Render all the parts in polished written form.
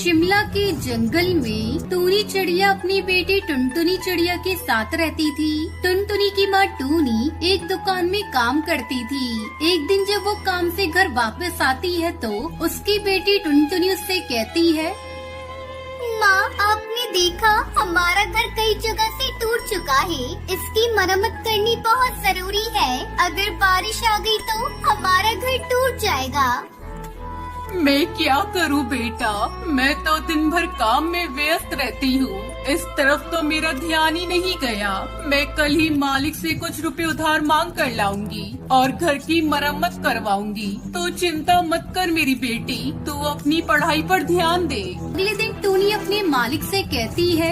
शिमला के जंगल में टूनी चिड़िया अपनी बेटी टुनटुनी चिड़िया के साथ रहती थी। टुनटुनी की माँ टूनी एक दुकान में काम करती थी। एक दिन जब वो काम से घर वापस आती है तो उसकी बेटी टुनटुनी उससे कहती है, माँ, आपने देखा हमारा घर कई जगह से टूट चुका है। इसकी मरम्मत करनी बहुत जरूरी है। अगर बारिश आ गई तो हमारा घर टूट जाएगा। मैं क्या करूं बेटा, मैं तो दिन भर काम में व्यस्त रहती हूँ। इस तरफ तो मेरा ध्यान ही नहीं गया। मैं कल ही मालिक से कुछ रुपए उधार मांग कर लाऊंगी और घर की मरम्मत करवाऊंगी। तो चिंता मत कर मेरी बेटी, तू अपनी पढ़ाई पर ध्यान दे। अगले दिन टूनी अपने मालिक से कहती है,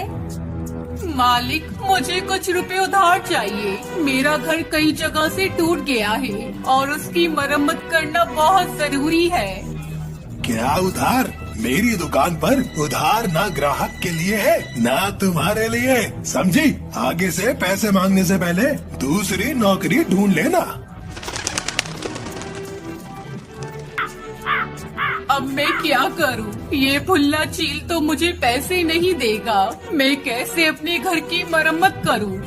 मालिक, मुझे कुछ रुपए उधार चाहिए। मेरा घर कई जगह से टूट गया है और उसकी मरम्मत करना बहुत जरूरी है। क्या उधार? मेरी दुकान पर उधार ना ग्राहक के लिए है ना तुम्हारे लिए, समझी? आगे से पैसे मांगने से पहले दूसरी नौकरी ढूंढ लेना। अब मैं क्या करूं? ये फुल्ला चील तो मुझे पैसे नहीं देगा। मैं कैसे अपने घर की मरम्मत करूं?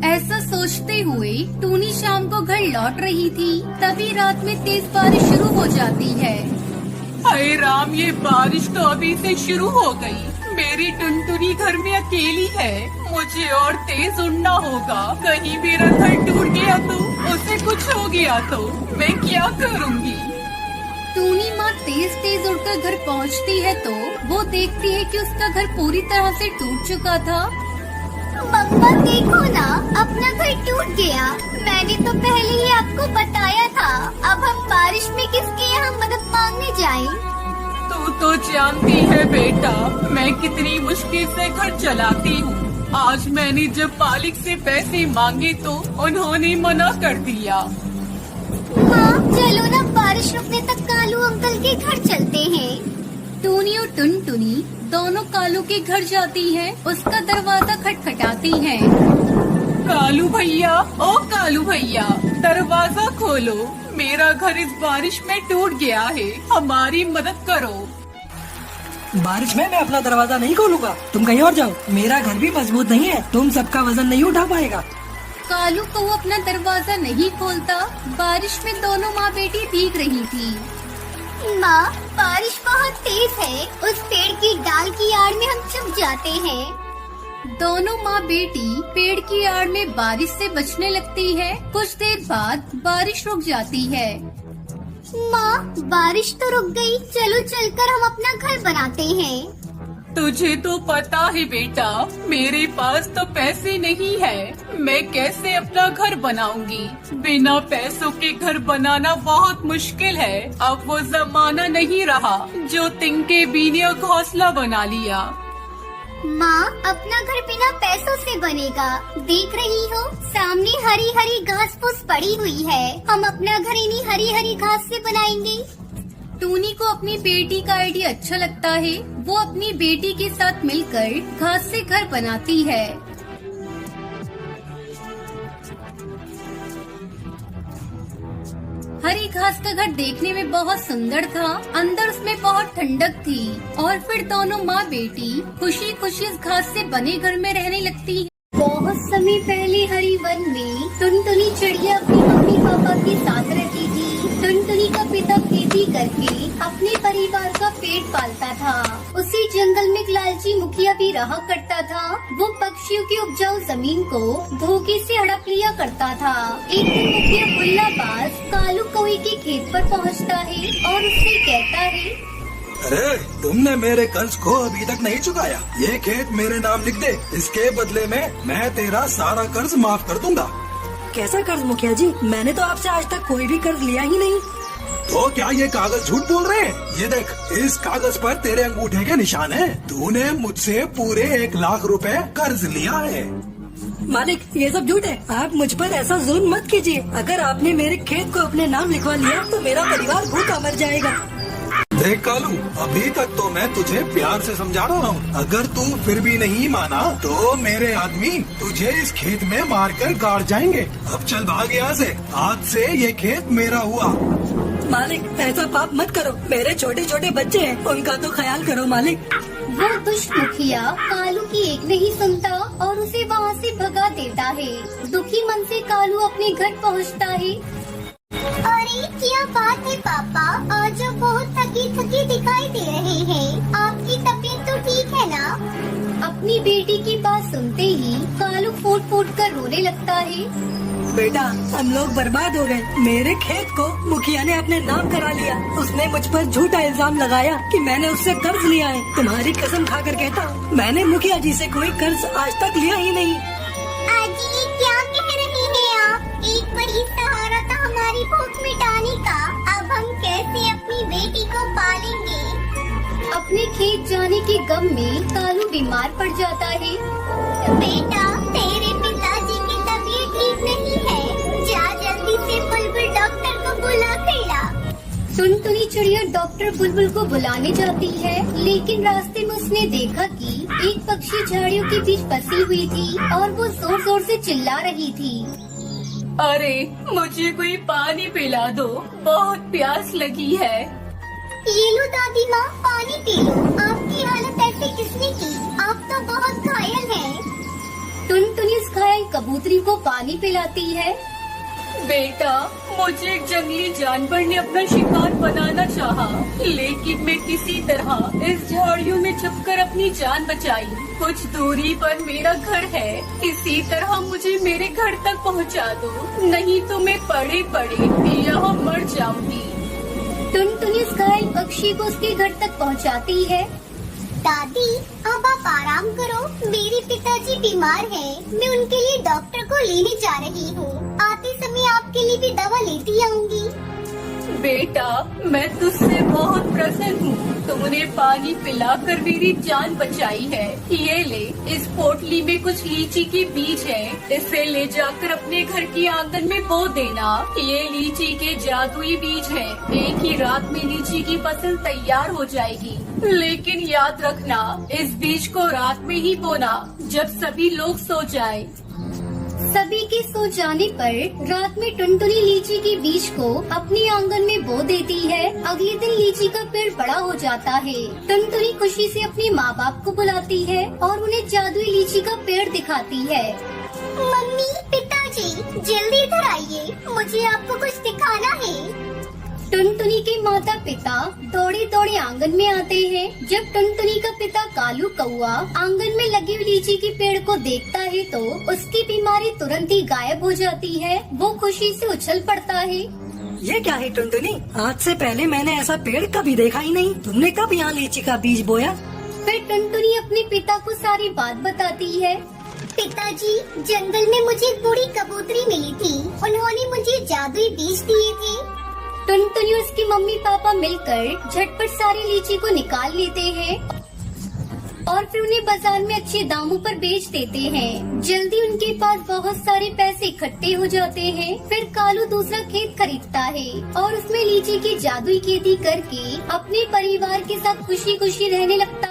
ऐसा सोचते हुए टूनी शाम को घर लौट रही थी। तभी रात में तेज बारिश शुरू हो जाती है। हाय राम, ये बारिश तो अभी से शुरू हो गई। मेरी टुनटुनी घर में अकेली है। मुझे और तेज उड़ना होगा। कहीं मेरा घर टूट गया तो, उसे कुछ हो गया तो मैं क्या करूँगी? टूनी माँ तेज उड़कर घर पहुँचती है तो वो देखती है कि उसका घर पूरी तरह से टूट चुका था। मम्मा देखो ना, अपना घर टूट गया। मैंने तो पहले ही आपको बताया था। अब हम बारिश में किसके यहाँ मदद मांगने जाएं? तू तो जानती है बेटा, मैं कितनी मुश्किल से घर चलाती हूँ। आज मैंने जब मालिक से पैसे मांगे तो उन्होंने मना कर दिया। माँ, चलो ना, बारिश रुकने तक कालू अंकल के घर चलते हैं। टूनी और टुनटुनी दोनों कालू के घर जाती हैं। उसका दरवाजा खटखटाती हैं। कालू भैया, ओ कालू भैया, दरवाजा खोलो। मेरा घर इस बारिश में टूट गया है, हमारी मदद करो। बारिश में मैं अपना दरवाजा नहीं खोलूंगा। तुम कहीं और जाओ, मेरा घर भी मजबूत नहीं है। तुम सबका वजन नहीं उठा पाएगा। कालू को वो अपना दरवाजा नहीं खोलता। बारिश में दोनों माँ बेटी भीग रही थी। माँ, बारिश बहुत तेज है। उस पेड़ की डाल की आड़ में हम छुप जाते हैं। दोनों माँ बेटी पेड़ की आड़ में बारिश से बचने लगती है। कुछ देर बाद बारिश रुक जाती है। माँ, बारिश तो रुक गई। चलो चलकर हम अपना घर बनाते हैं। तुझे तो पता है बेटा, मेरे पास तो पैसे नहीं है। मैं कैसे अपना घर बनाऊंगी? बिना पैसों के घर बनाना बहुत मुश्किल है। अब वो जमाना नहीं रहा जो तिनके बीने घोंसला बना लिया। माँ, अपना घर बिना पैसों से बनेगा। देख रही हो, सामने हरी हरी घास फूस पड़ी हुई है। हम अपना घर इन्हीं हरी हरी घास से बनाएंगे। टूनी को अपनी बेटी का आइडिया अच्छा लगता है। वो अपनी बेटी के साथ मिलकर घास से घर बनाती है। हरी घास का घर देखने में बहुत सुंदर था। अंदर उसमें बहुत ठंडक थी। और फिर दोनों माँ बेटी खुशी खुशी इस घास से बने घर में रहने लगती है। बहुत समय पहले हरी वन में टुनटुनी चिड़िया अपनी मम्मी पापा के साथ रहती थी। टुनटुनी का पिता खेती करके अपने परिवार का पेट पालता था। उसी जंगल में एक लालची मुखिया भी रहा करता था। वो पक्षियों की उपजाऊ जमीन को धोखे से हड़प लिया करता था। एक दिन मुखिया बुल्लाबाज कालू कौवे के खेत पर पहुंचता है और उससे कहता है, अरे, तुमने मेरे कर्ज को अभी तक नहीं चुकाया। ये खेत मेरे नाम लिख दे। इसके बदले में मैं तेरा सारा कर्ज माफ कर दूंगा। कैसा कर्ज मुखिया जी? मैंने तो आपसे आज तक कोई भी कर्ज लिया ही नहीं। तो क्या ये कागज झूठ बोल रहे हैं? ये देख, इस कागज पर तेरे अंगूठे के निशान हैं। तूने मुझसे पूरे 1 लाख रुपए कर्ज लिया है। मालिक, ये सब झूठ है। आप मुझ पर ऐसा जुल्म मत कीजिए। अगर आपने मेरे खेत को अपने नाम लिखवा लिया तो मेरा परिवार भूखा मर जाएगा। देख कालू, अभी तक तो मैं तुझे प्यार से समझा रहा हूँ। अगर तू फिर भी नहीं माना तो मेरे आदमी तुझे इस खेत में मारकर गाड़ जाएंगे। अब चल भाग यहाँ से। आज से ये खेत मेरा हुआ। मालिक ऐसा पाप मत करो, मेरे छोटे छोटे बच्चे हैं, उनका तो ख्याल करो मालिक। वो दुष्ट मुखिया कालू की एक नहीं सुनता और उसे वहाँ से भगा देता है। दुखी मन से कालू अपने घर पहुँचता है। अरे क्या बात है पापा, आज आप बहुत थकी थकी दिखाई दे रहे हैं। आपकी तबीयत तो ठीक है ना? अपनी बेटी की बात सुनते ही कालू फूट फूट कर रोने लगता है। बेटा हम लोग बर्बाद हो गए, मेरे खेत को मुखिया ने अपने नाम करा लिया। उसने मुझ पर झूठा इल्जाम लगाया कि मैंने उससे कर्ज लिया है। तुम्हारी कसम खाकर कहता हूँ, मैंने मुखिया जी से कोई कर्ज आज तक लिया ही नहीं। अजी क्या कह रहे हैं आप? एक बड़ी सहारा था हमारी भूख मिटाने का, अब हम कैसे अपनी बेटी को पालेंगे? अपने खेत जाने के गम में कालू बीमार पड़ जाता है। बेटा तेरे पिताजी की तबीयत ठीक नहीं है, जा जल्दी से बुलबुल डॉक्टर को बुला कर ला। टुनटुनी चिड़िया डॉक्टर बुलबुल को बुलाने जाती है, लेकिन रास्ते में उसने देखा कि एक पक्षी झाड़ियों के बीच फंसी हुई थी और वो जोर जोर से चिल्ला रही थी। अरे मुझे कोई पानी पिला दो, बहुत प्यास लगी है। ये लो दादी माँ, पानी पी लो। आपकी हालत ऐसे किसने की? आप तो बहुत घायल हैं। टुनटुनी उस घायल कबूतरी को पानी पिलाती है। बेटा मुझे एक जंगली जानवर ने अपना शिकार बनाना चाहा, लेकिन मैं किसी तरह इस झाड़ियों में छुपकर अपनी जान बचाई। कुछ दूरी पर मेरा घर है, किसी तरह मुझे मेरे घर तक पहुंचा दो, नहीं तो मैं पड़े पड़े यहाँ मर जाऊंगी। टुनटुनी उस घायल पक्षी को उसके घर तक पहुंचाती है। दादी अब आप आराम करो, मेरे पिताजी बीमार हैं। मैं उनके लिए डॉक्टर को लेने जा रही हूँ। आते समय आपके लिए भी दवा लेती आऊंगी। बेटा मैं तुझसे बहुत प्रसन्न हूँ, तुमने पानी पिलाकर मेरी जान बचाई है। ये ले, इस पोटली में कुछ लीची के बीज हैं, इसे ले जाकर अपने घर की आंगन में बो देना। ये लीची के जादुई बीज हैं, एक ही रात में लीची की फसल तैयार हो जाएगी। लेकिन याद रखना, इस बीज को रात में ही बोना, जब सभी लोग सो जाएं। सभी के सो जाने पर रात में टुनटुनी लीची के बीज को अपने आंगन में बो देती है। अगले दिन लीची का पेड़ बड़ा हो जाता है। टुनटुनी खुशी से अपने माँ बाप को बुलाती है और उन्हें जादुई लीची का पेड़ दिखाती है। मम्मी पिताजी जल्दी इधर आइए, मुझे आपको कुछ दिखाना है। टुनटुनी के माता पिता दौड़े दौड़े आंगन में आते हैं। जब टुनटुनी का पिता कालू कौआ आंगन में लगी हुई लीची के पेड़ को देखता है तो उसकी बीमारी तुरंत ही गायब हो जाती है। वो खुशी से उछल पड़ता है। ये क्या है टुनटुनी, आज से पहले मैंने ऐसा पेड़ कभी देखा ही नहीं। तुमने कब यहाँ लीची का बीज बोया? फिर टुनटुनी अपने पिता को सारी बात बताती है। पिताजी जंगल में मुझे एक बूढ़ी कबूतरी मिली थी, उन्होंने मुझे जादुई बीज दिए थे। टुनटुनी और उसकी मम्मी पापा मिलकर झटपट सारी लीची को निकाल लेते हैं और फिर उन्हें बाजार में अच्छे दामों पर बेच देते हैं। जल्दी उनके पास बहुत सारे पैसे इकट्ठे हो जाते हैं। फिर कालू दूसरा खेत खरीदता है और उसमें लीची की जादुई खेती करके अपने परिवार के साथ खुशी खुशी रहने लगता